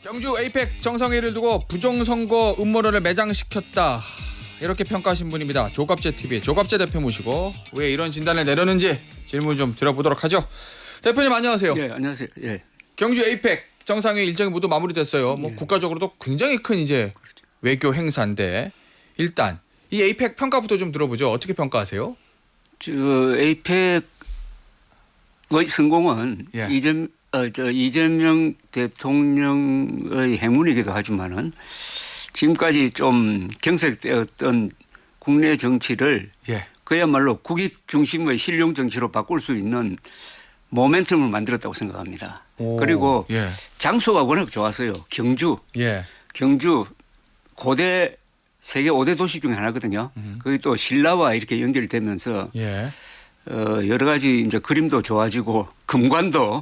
경주 에이펙 정상회의를 두고 부정선거 음모론을 매장시켰다, 이렇게 평가하신 분입니다. 조갑제TV의 조갑제 대표 모시고 왜 이런 진단을 내렸는지 질문 좀 드려보도록 하죠. 대표님 안녕하세요. 네, 안녕하세요. 예. 경주 에이펙 정상회의 일정이 모두 마무리됐어요. 뭐 국가적으로도 굉장히 큰 이제 외교 행사인데, 일단 이 에이펙 평가부터 좀 들어보죠. 어떻게 평가하세요? 에이펙의 성공은 예. 이재명 대통령의 행운이기도 하지만은 지금까지 좀 경색되었던 국내 정치를 예. 그야말로 국익 중심의 실용 정치로 바꿀 수 있는 모멘텀을 만들었다고 생각합니다. 그리고 예. 장소가 워낙 좋았어요. 경주 예. 고대 세계 5대 도시 중에 하나거든요. 거기 또 신라와 이렇게 연결되면서 예. 여러 가지 이제 그림도 좋아지고 금관도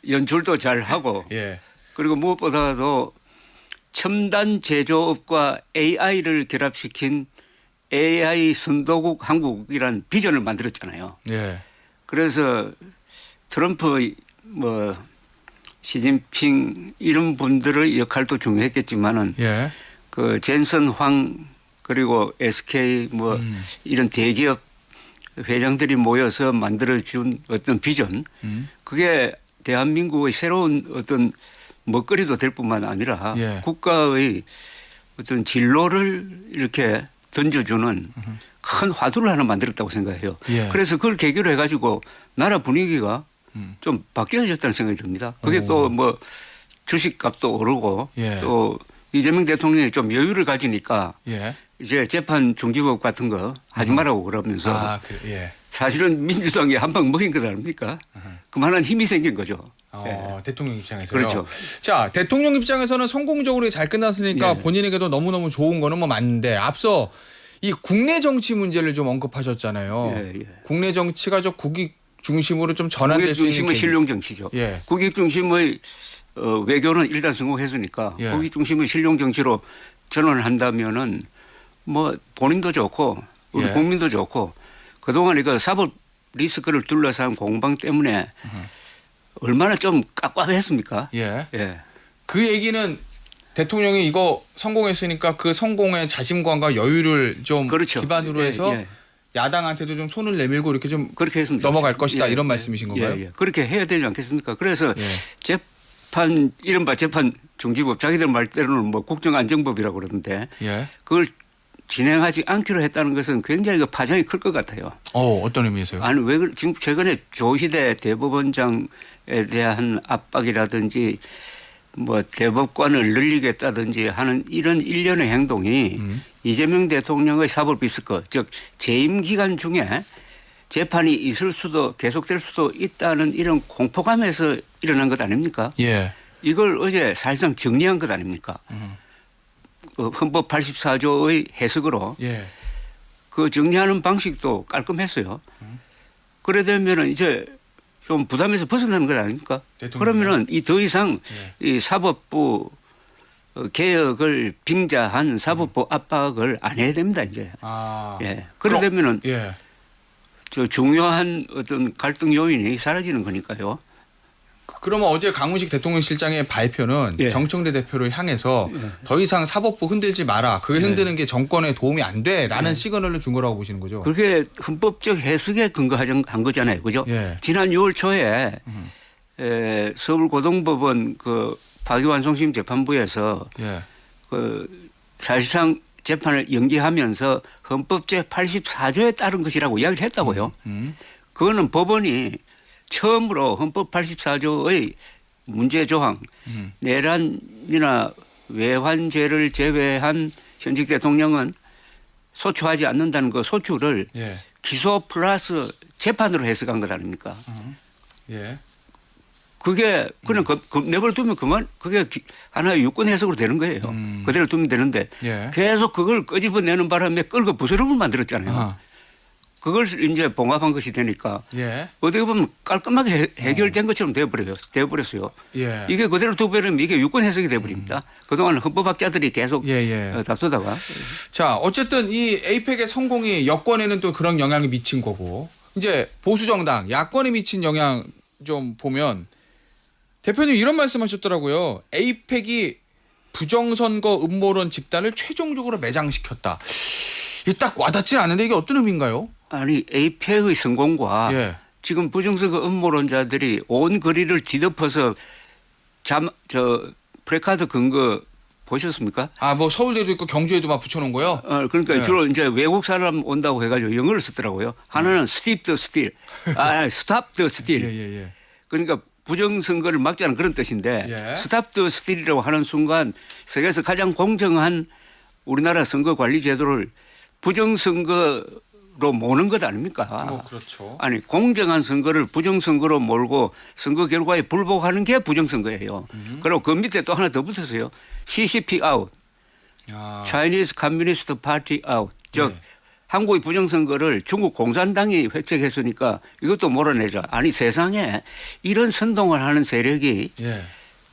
연출도 잘 하고 예. 그리고 무엇보다도 첨단 제조업과 AI를 결합시킨 AI 선도국 한국이라는 비전을 만들었잖아요. 예. 그래서 트럼프 시진핑 이런 분들의 역할도 중요했겠지만은 예. 그 젠슨 황 그리고 SK 이런 대기업 회장들이 모여서 만들어준 어떤 비전, 그게 대한민국의 새로운 어떤 먹거리도 될 뿐만 아니라 예. 국가의 어떤 진로를 이렇게 던져주는 큰 화두를 하나 만들었다고 생각해요. 예. 그래서 그걸 계기로 해가지고 나라 분위기가 좀 바뀌어졌다는 생각이 듭니다. 그게 또 주식값도 오르고 예. 또 이재명 대통령이 좀 여유를 가지니까 예. 이제 재판 중지법 같은 거 하지 말라고 그러면서 예. 사실은 민주당이 한 방 먹인 것 아닙니까? 그만한 힘이 생긴 거죠. 예. 대통령 입장에서요. 그렇죠. 자, 대통령 입장에서는 성공적으로 잘 끝났으니까 예. 본인에게도 너무너무 좋은 거는 뭐 맞는데, 앞서 이 국내 정치 문제를 좀 언급하셨잖아요. 예, 예. 국내 정치가 저 국익 중심으로 좀 전환될 국익 수 있는 중심의 계기. 실용 정치죠. 예. 국익 중심의 외교는 일단 성공했으니까 예. 국익 중심의 실용 정치로 전환을 한다면은 뭐 본인도 좋고 우리 예. 국민도 좋고 그동안 이거 사법 리스크를 둘러싼 공방 때문에 얼마나 좀 깝깝했습니까? 예. 예. 그 얘기는 대통령이 이거 성공했으니까 그 성공의 자신감과 여유를 좀 그렇죠. 기반으로 예, 해서 예. 야당한테도 좀 손을 내밀고 이렇게 좀 그렇게 했으면 넘어갈 좋겠습니다. 것이다, 예, 이런 예. 말씀이신 건가요? 예, 예. 그렇게 해야 되지 않겠습니까? 그래서 예. 이른바 재판 중지법, 자기들 말대로는 뭐 국정안정법이라고 그러는데 예. 그걸 진행하지 않기로 했다는 것은 굉장히 그 파장이 클 것 같아요. 어떤 의미에서요? 아니 지금 최근에 조희대 대법원장에 대한 압박이라든지 뭐 대법관을 늘리겠다든지 하는 이런 일련의 행동이 이재명 대통령의 사법 리스크, 즉 재임 기간 중에 재판이 있을 수도 계속될 수도 있다는 이런 공포감에서 일어난 것 아닙니까? 예. 이걸 어제 사실상 정리한 것 아닙니까? 헌법 84조의 해석으로 예. 그 정리하는 방식도 깔끔했어요. 그래 되면은 이제 좀 부담에서 벗어나는 것 아닙니까? 대통령이요? 그러면은 더 이상 이 사법부 개혁을 빙자한 사법부 압박을 안 해야 됩니다 이제. 예. 그래 되면은 예. 저 중요한 어떤 갈등 요인이 사라지는 거니까요. 그러면 어제 강훈식 대통령 실장의 발표는 예. 정청래 대표를 향해서 더 이상 사법부 흔들지 마라, 그게 흔드는 게 정권에 도움이 안 돼라는 시그널을 준 거라고 보시는 거죠? 그게 헌법적 해석에 근거한 거잖아요. 그죠? 예. 지난 6월 초에 서울고등법원 그 파기환송심 재판부에서 예. 그 사실상 재판을 연기하면서 헌법 제84조에 따른 것이라고 이야기를 했다고요. 그거는 법원이 처음으로 헌법 84조의 문제 조항, 내란이나 외환죄를 제외한 현직 대통령은 소추하지 않는다는 그 소추를 예. 기소 플러스 재판으로 해석한 것 아닙니까? 예. 그게 그냥 내버려 두면 그만 그게 하나의 유권 해석으로 되는 거예요. 그대로 두면 되는데 예. 계속 그걸 끄집어내는 바람에 끌고 부스럼을 만들었잖아요. 아하. 그걸 이제 봉합한 것이 되니까 예. 어떻게 보면 깔끔하게 해결된 것처럼 되어버렸어요. 예. 이게 그대로 두버리면 이게 유권 해석이 돼버립니다. 그동안 헌법학자들이 계속 예. 다투다가. 자, 어쨌든 이 에이펙의 성공이 여권에는 또 그런 영향이 미친 거고, 이제 보수 정당 야권에 미친 영향 좀 보면 대표님 이런 말씀하셨더라고요. 에이펙이 부정선거 음모론 집단을 최종적으로 매장시켰다. 이게 딱 와닿지 않는데 이게 어떤 의미인가요? 아니 에이펙의 성공과 예. 지금 부정선거 음모론자들이 온 거리를 뒤덮어서 프레카드 근거 보셨습니까? 뭐 서울대도 있고 경주에도 막 붙여놓은 거요? 그러니까 예. 주로 이제 외국 사람 온다고 해가지고 영어를 쓰더라고요. 하나는 스톱 더 스틸, 스탑 더 스틸. 예. 그러니까 부정선거를 막자는 그런 뜻인데 예. 스탑 더 스틸이라고 하는 순간 세계에서 가장 공정한 우리나라 선거 관리 제도를 부정선거로 모는 것 아닙니까? 그렇죠. 아니 공정한 선거를 부정선거로 몰고 선거 결과에 불복하는 게 부정선거예요. 그리고 그 밑에 또 하나 더 붙었어요. CCP 아웃, Chinese Communist Party out. 즉 네. 한국의 부정선거를 중국 공산당이 획책했으니까 이것도 몰아내자. 아니 세상에 이런 선동을 하는 세력이 예.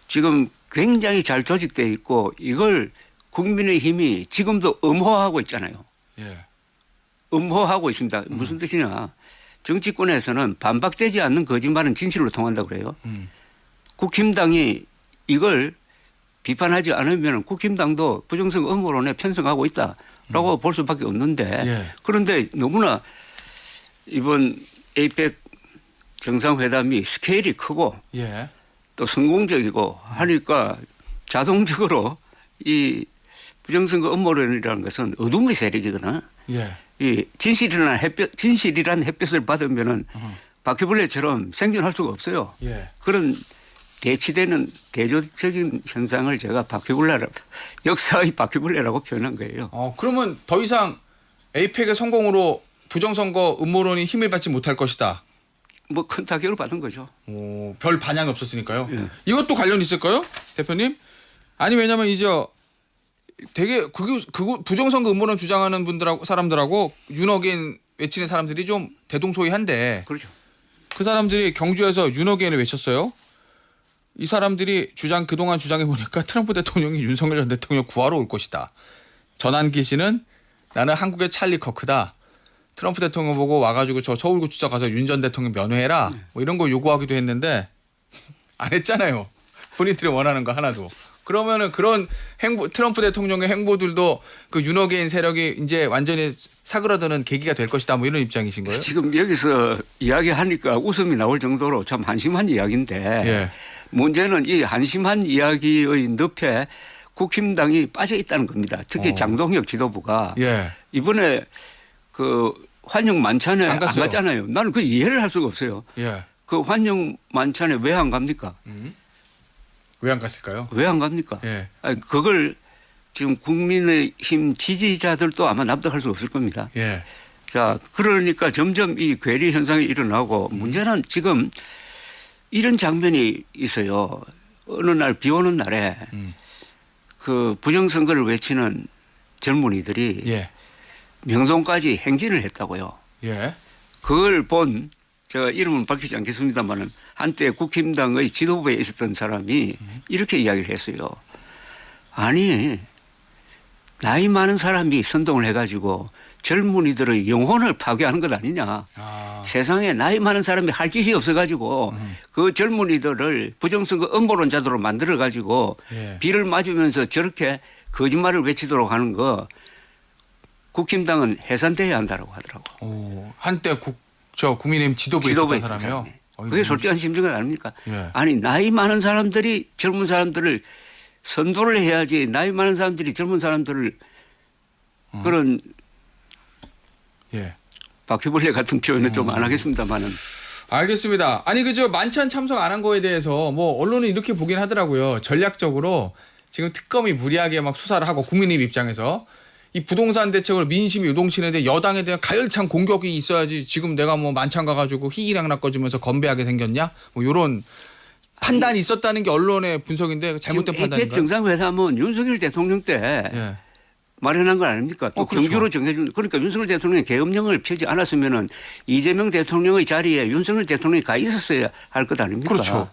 지금 굉장히 잘 조직되어 있고 이걸 국민의힘이 지금도 엄호하고 있잖아요. 예. 엄호하고 있습니다. 무슨 뜻이냐. 정치권에서는 반박되지 않는 거짓말은 진실로 통한다고 그래요. 국힘당이 이걸 비판하지 않으면 국힘당도 부정선거 음모론에 편성하고 있다라고 볼 수밖에 없는데 예. 그런데 너무나 이번 에이펙 정상회담이 스케일이 크고 예. 또 성공적이고 하니까 자동적으로 이 부정선거 음모론이라는 것은 어둠의 세력이거든. 예. 이 진실이란 햇볕을 받으면은 바퀴벌레처럼 생존할 수가 없어요. 예. 그런 대치되는 대조적인 현상을 제가 역사의 바퀴벌레라고 표현한 거예요. 그러면 더 이상 에이펙의 성공으로 부정선거 음모론이 힘을 받지 못할 것이다. 뭐 큰 타격을 받은 거죠. 별 반향이 없었으니까요. 예. 이것도 관련 있을까요, 대표님? 아니 왜냐면 이제 되게 부정선거 음모론 주장하는 사람들하고 윤어게인 외치는 사람들이 좀 대동소이한데 그렇죠. 그 사람들이 경주에서 윤어게인을 외쳤어요. 이 사람들이 그동안 주장해 보니까 트럼프 대통령이 윤석열 전 대통령 구하러 올 것이다. 전환기 씨는 나는 한국의 찰리 커크다. 트럼프 대통령 보고 와가지고 저 서울구치소 가서 윤 전 대통령 면회해라. 뭐 이런 거 요구하기도 했는데 안 했잖아요. 본인들이 원하는 거 하나도. 그러면은 그런 트럼프 대통령의 행보들도 그 윤어게인 세력이 이제 완전히 사그라드는 계기가 될 것이다. 뭐 이런 입장이신 거예요? 지금 여기서 이야기하니까 웃음이 나올 정도로 참 한심한 이야기인데 예. 문제는 이 한심한 이야기의 늪에 국힘당이 빠져 있다는 겁니다. 특히 장동혁 지도부가 예. 이번에 그 환영 만찬에 안 안 갔어요. 갔잖아요. 나는 그 이해를 할 수가 없어요. 예. 그 환영 만찬에 왜 안 갑니까? 왜 안 갔을까요? 왜 안 갑니까? 예. 아니, 그걸 지금 국민의힘 지지자들도 아마 납득할 수 없을 겁니다. 예. 자, 그러니까 점점 이 괴리 현상이 일어나고 문제는 지금 이런 장면이 있어요. 어느 날 비 오는 날에 그 부정선거를 외치는 젊은이들이 예. 명동까지 행진을 했다고요. 예. 그걸 본 제가 이름은 밝히지 않겠습니다만은 한때 국힘당의 지도부에 있었던 사람이 이렇게 이야기를 했어요. 아니 나이 많은 사람이 선동을 해가지고 젊은이들의 영혼을 파괴하는 것 아니냐. 세상에 나이 많은 사람이 할 짓이 없어가지고 그 젊은이들을 부정선거 음모론자들로 만들어가지고 예. 비를 맞으면서 저렇게 거짓말을 외치도록 하는 거 국힘당은 해산돼야 한다고 하더라고. 한때 국민의힘 지도부에 있었던 사람이요. 그게 솔직한 심정은 아닙니까? 예. 아니 나이 많은 사람들이 젊은 사람들을 선도를 해야지 나이 많은 사람들이 젊은 사람들을 그런 예. 바퀴벌레 같은 표현은 좀 안 하겠습니다만은 알겠습니다. 아니 그저 만찬 참석 안 한 거에 대해서 뭐 언론은 이렇게 보긴 하더라고요. 전략적으로 지금 특검이 무리하게 막 수사를 하고 국민의힘 입장에서 이 부동산 대책으로 민심이 요동치는데 여당에 대한 가열찬 공격이 있어야지 지금 내가 뭐 만찬 가가지고 희귀양락 꺼지면서 건배하게 생겼냐? 뭐 이런 판단이 있었다는 게 언론의 분석인데 잘못된 에이펙 판단인가요? 정상회담은 윤석열 대통령 때 예. 마련한 건 아닙니까? 또 그렇죠. 경주로 정해준 그러니까 윤석열 대통령이 계엄령을 펴지 않았으면은 이재명 대통령의 자리에 윤석열 대통령이 가 있었어야 할 것 아닙니까? 그렇죠.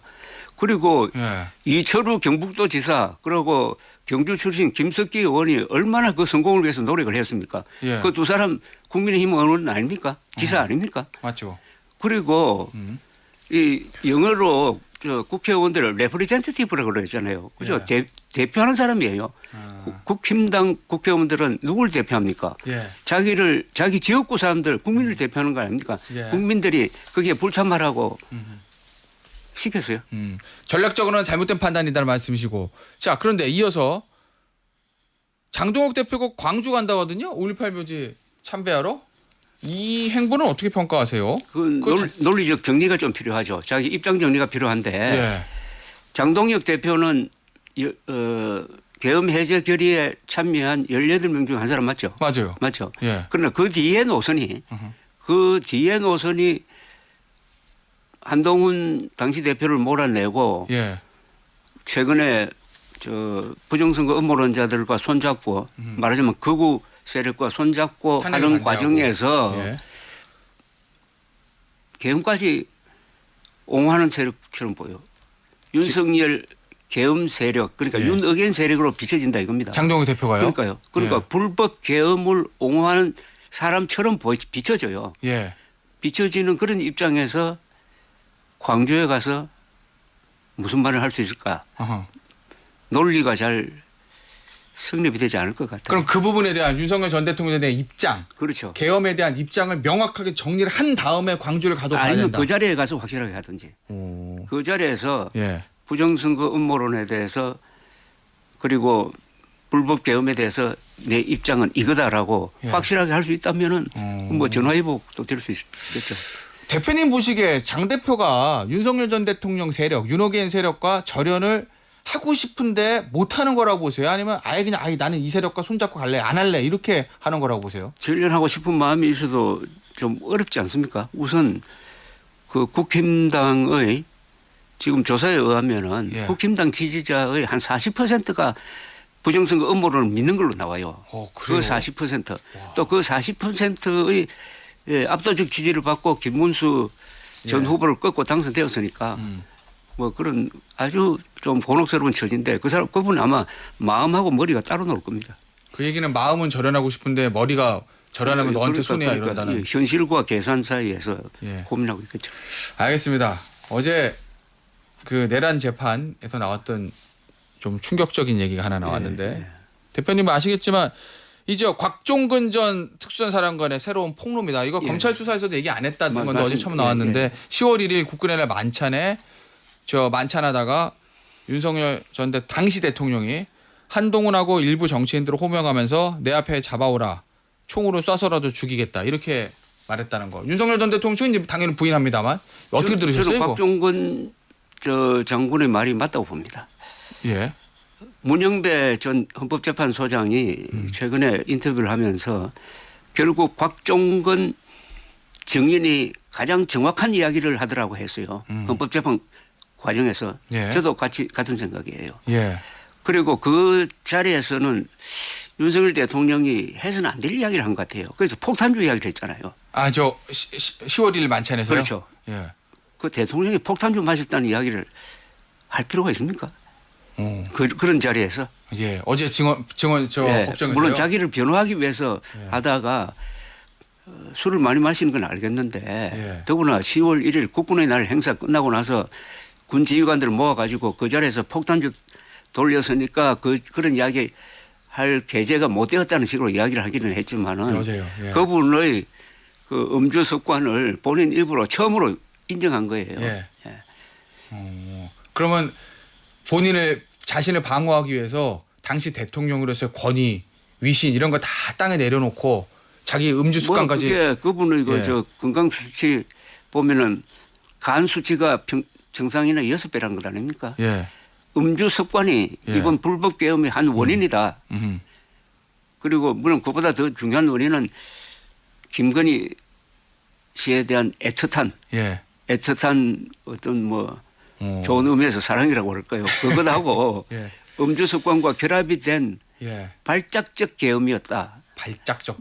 그리고 예. 이철우 경북도지사 그리고 경주 출신 김석기 의원이 얼마나 그 성공을 위해서 노력을 했습니까? 예. 그 두 사람 국민의힘 의원 아닙니까? 지사 아닙니까? 맞죠. 그리고 이 영어로 저 국회의원들을 레프리젠테티브라고 그러잖아요. 그죠? 대표하는 사람이에요. 국힘당 국회의원들은 누굴 대표합니까? 자기 지역구 사람들 국민을 대표하는 거 아닙니까? 국민들이 거기에 불참하라고 시켰어요. 전략적으로는 잘못된 판단이다는 말씀이시고. 자, 그런데 이어서 장동욱 대표가 광주 간다거든요. 5.18 묘지 참배하러. 이 행보는 어떻게 평가하세요? 논리적 정리가 좀 필요하죠. 자기 입장 정리가 필요한데 장동혁 대표는 계엄 해제 결의에 참여한 18명 중 한 사람 맞죠? 맞아요. 맞죠? 예. 그러나 그 뒤에 노선이 한동훈 당시 대표를 몰아내고 최근에 저 부정선거 음모론자들과 손잡고 말하자면 극우 세력과 손잡고 하는 과정에서 계엄까지 옹호하는 세력처럼 보여. 윤석열 계엄 세력 그러니까 윤의견 세력으로 비춰진다 이겁니다. 장동욱 대표가요? 그러니까요. 그러니까 불법 계엄을 옹호하는 사람처럼 비춰져요. 비춰지는 그런 입장에서 광주에 가서 무슨 말을 할 수 있을까? 논리가 잘 성립이 되지 않을 것 같아요. 그럼 그 부분에 대한 윤석열 전 대통령에 대한 입장, 그렇죠. 계엄에 대한 입장을 명확하게 정리를 한 다음에 광주를 가도 봐야 아니면 된다. 그 자리에 가서 확실하게 하든지. 그 자리에서 부정선거 음모론에 대해서 그리고 불법 계엄에 대해서 내 입장은 이거다라고 확실하게 할 수 있다면은 뭐 전화위복도 될 수 있겠죠. 대표님 보시기에 장 대표가 윤석열 전 대통령 세력, 윤호개인 세력과 절연을 하고 싶은데 못하는 거라고 보세요? 아니면 아예 그냥 나는 이 세력과 손잡고 갈래 안 할래 이렇게 하는 거라고 보세요? 절연하고 싶은 마음이 있어도 좀 어렵지 않습니까? 우선 그 국힘당의 지금 조사에 의하면은 국힘당 지지자의 한 40%가 부정선거 음모론을 믿는 걸로 나와요. 그 40%. 또 그 40%의 압도적 지지를 받고 김문수 전 후보를 꺾고 당선되었으니까 뭐 그런 아주 좀 곤혹스러운 처지인데 그분은 아마 마음하고 머리가 따로 놀 겁니다. 그 얘기는 마음은 절연하고 싶은데 머리가 절연하면 너한테 손해야 이런다는. 현실과 계산 사이에서 고민하고 있겠죠. 알겠습니다. 어제 그 내란 재판에서 나왔던 좀 충격적인 얘기가 하나 나왔는데 대표님은 아시겠지만 이제 곽종근 전 특수전사령관의 새로운 폭로입니다. 이거 검찰 수사에서도 얘기 안 했다는 건데 어제 처음 나왔는데 10월 1일 국군의 날 만찬에 만찬하다가 윤석열 전 당시 대통령이 한동훈하고 일부 정치인들을 호명하면서 내 앞에 잡아오라. 총으로 쏴서라도 죽이겠다. 이렇게 말했다는 거. 윤석열 전 대통령은 이제 당연히 부인합니다만 어떻게 들으셨어요? 저는 곽종근 장군의 말이 맞다고 봅니다. 문영배 전 헌법재판소장이 최근에 인터뷰를 하면서 결국 곽종근 증인이 가장 정확한 이야기를 하더라고 했어요. 헌법재판 과정에서 저도 같은 생각이에요. 그리고 그 자리에서는 윤석열 대통령이 해서는 안 될 이야기를 한 것 같아요. 그래서 폭탄주 이야기를 했잖아요. 10월 1일 만찬에서요? 그렇죠. 그 대통령이 폭탄주 마셨다는 이야기를 할 필요가 있습니까? 그런 자리에서. 어제 증언 법정에서요. 물론 자기를 변호하기 위해서 하다가 술을 많이 마시는 건 알겠는데 더구나 10월 1일 국군의 날 행사 끝나고 나서 군 지휘관들을 모아가지고 그 자리에서 폭탄주 돌렸으니까 그런 이야기 할 계제가 못 되었다는 식으로 이야기를 하기는 했지만은 그분의 그 음주 습관을 본인 입으로 처음으로 인정한 거예요. 그러면 자신을 방어하기 위해서 당시 대통령으로서의 권위, 위신 이런 거 다 땅에 내려놓고 자기 음주 습관까지. 그분의 건강 수치 보면은 간 수치가 정상인의 6배라는 것 아닙니까? 음주 습관이 이건 불법 계엄의 한 원인이다. 그리고 물론 그보다 더 중요한 원인은 김건희 씨에 대한 애틋한 어떤 좋은 의미에서 사랑이라고 할까요? 그것하고 음주 습관과 결합이 된 발작적 계엄이었다.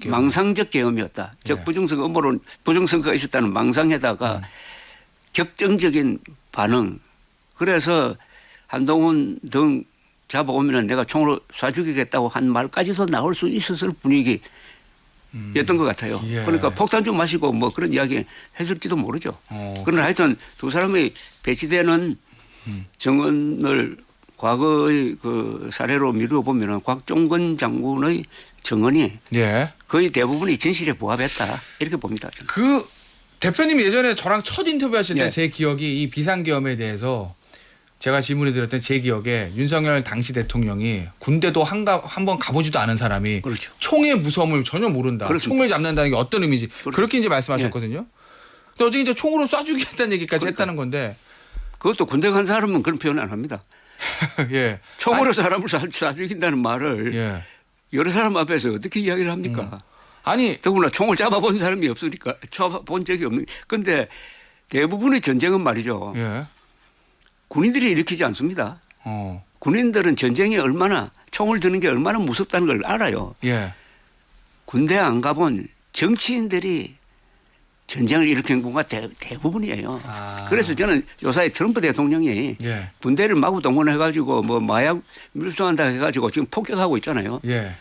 망상적 계엄이었다. 즉 부정선거가 있었다는 망상에다가 격정적인 반응. 그래서 한동훈 등 잡아오면 내가 총으로 쏴 죽이겠다고 한 말까지도 나올 수 있었을 분위기였던 것 같아요. 그러니까 폭탄 좀 마시고 뭐 그런 이야기 했을지도 모르죠. 그러나 하여튼 두 사람이 배치되는 정언을 과거의 그 사례로 미루어 보면은 곽종건 장군의 정언이 예. 거의 대부분이 진실에 부합했다 이렇게 봅니다. 저는. 그 대표님 예전에 저랑 첫 인터뷰하실 때 예. 제 기억이 이 비상계엄에 대해서 제가 질문을 드렸던 제 기억에 윤석열 당시 대통령이 군대도 한 번 가보지도 않은 사람이 그렇죠. 총의 무서움을 전혀 모른다. 그렇습니다. 총을 잡는다는 게 어떤 의미인지 그렇죠. 그렇게 이제 말씀하셨거든요. 근데 어제 이제 총으로 쏴주겠다는 얘기까지 그러니까. 했다는 건데 그것도 군대 간 사람은 그런 표현 안 합니다. 예. 총으로 사람을 쏴 죽인다는 말을 예. 여러 사람 앞에서 어떻게 이야기를 합니까? 아니 더구나 총을 잡아본 사람이 없으니까 잡아본 적이 없는. 근데 대부분의 전쟁은 말이죠. 예. 군인들이 일으키지 않습니다. 어. 군인들은 전쟁이 얼마나 총을 드는 게 얼마나 무섭다는 걸 알아요. 예. 군대 안 가본 정치인들이 전쟁을 일으킨 경우가 대부분이에요. 아. 그래서 저는 요사이 트럼프 대통령이 예. 군대를 마구 동원해가지고 뭐 마약 밀수한다 해가지고 지금 폭격하고 있잖아요. 예.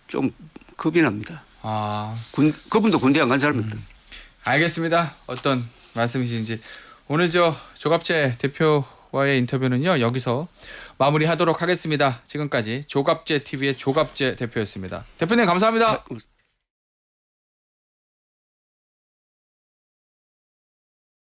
좀 겁이 납니다. 아. 그분도 군대 안 간 사람입니다. 알겠습니다. 어떤 말씀이신지 오늘 저 조갑재 대표와의 인터뷰는요 여기서 마무리하도록 하겠습니다. 지금까지 조갑재 TV의 조갑재 대표였습니다. 대표님 감사합니다.